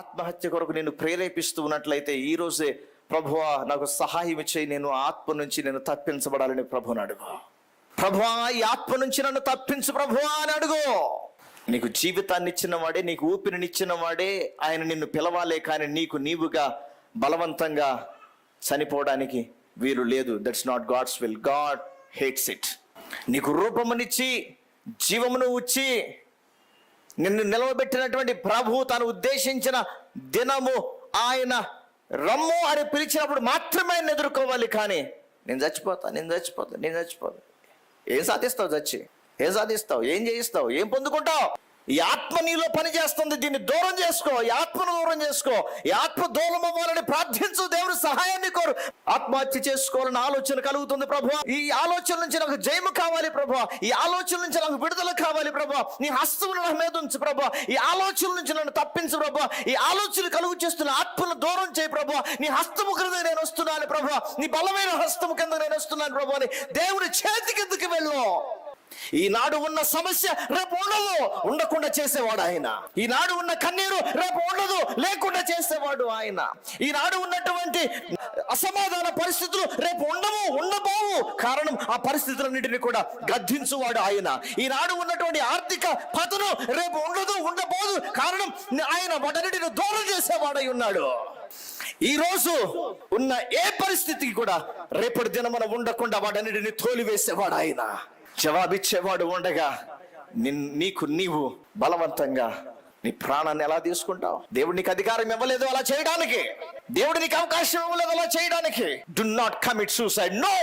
ఆత్మహత్య కొరకు నేను ప్రేరేపిస్తూ ఉన్నట్లయితే ఈ రోజే ప్రభువా నాకు సహాయం ఇచ్చేయి, నేను ఆత్మ నుంచి నేను తప్పించబడాలని ప్రభువుని అడుగు. ప్రభువా ఈ ఆత్మ నుంచి నన్ను తప్పించు ప్రభువా అని అడుగు. నీకు జీవితాన్ని ఇచ్చిన వాడే, నీకు ఊపిరినిచ్చిన వాడే ఆయన నిన్ను పిలవాలే, కానీ నీకు నీవుగా బలవంతంగా చనిపోవడానికి వీలు లేదు. That's not God's will. God hates it. నీకు రూపమునిచ్చి జీవమును ఉచ్చి నిన్ను నిలవబెట్టినటువంటి ప్రభు తాను ఉద్దేశించిన దినము ఆయన రమ్ము అని పిలిచినప్పుడు మాత్రమే ఆయన ఎదుర్కోవాలి. కానీ నేను చచ్చిపోతా. ఏం సాధిస్తావు? ఏం సాధిస్తావు? ఏం చేయిస్తావు? ఏం పొందుకుంటావు? ఈ ఆత్మ నీలో పని చేస్తుంది. దీన్ని దూరం చేసుకో. ఈ ఆత్మను దూరం చేసుకో. ఈ ఆత్మ దూరం అవ్వాలని ప్రార్థించు. దేవుని సహాయాన్ని కోరు. ఆత్మహత్య చేసుకోవాలని ఆలోచన కలుగుతుంది ప్రభువా, ఈ ఆలోచన నుంచి నాకు జయము కావాలి ప్రభువా, ఈ ఆలోచన నుంచి నాకు విడుదల కావాలి ప్రభువా, నీ హస్తము నా మీద ఉంచు ప్రభువా, ఈ ఆలోచన నుంచి నన్ను తప్పించు ప్రభువా, ఈ ఆలోచన కలుగు చేస్తున్న ఆత్మను దూరం చేయి ప్రభువా, నీ హస్తము కింద నేను వస్తున్నాను ప్రభువా, నీ బలమైన హస్తము కింద నేను వస్తున్నాను ప్రభువా అని దేవుని చేతి కిందకి వెళ్ళు. ఈనాడు ఉన్న సమస్య రేపు ఉండదు, ఉండకుండా చేసేవాడు ఆయన. ఈనాడు ఉన్న కన్నీరు రేపు ఉండదు, లేకుండా చేసేవాడు ఆయన. ఈనాడు ఉన్నటువంటి అసమాధాన పరిస్థితులు రేపు ఉండబోవు. కారణం ఆ పరిస్థితులన్నింటినీ కూడా గద్దించువాడు ఆయన. ఈనాడు ఉన్నటువంటి ఆర్థిక పతనం రేపు ఉండబోదు. కారణం ఆయన వాటన్నిటిని దూరం చేసేవాడై ఉన్నాడు. ఈ రోజు ఉన్న ఏ పరిస్థితికి కూడా రేపటి దినమున ఉండకుండా వాటన్నిటిని తోలివేసేవాడు ఆయన. జవాబిచ్చేవాడు ఉండగా నీకు నీవు బలవంతంగా నీ ప్రాణాన్ని ఎలా తీసుకుంటావు? దేవుడు నీకు అధికారం ఇవ్వలేదు అలా చేయడానికి. దేవుడు నీకు అవకాశం ఇవ్వలేదు అలా చేయడానికి. Do not commit suicide. No.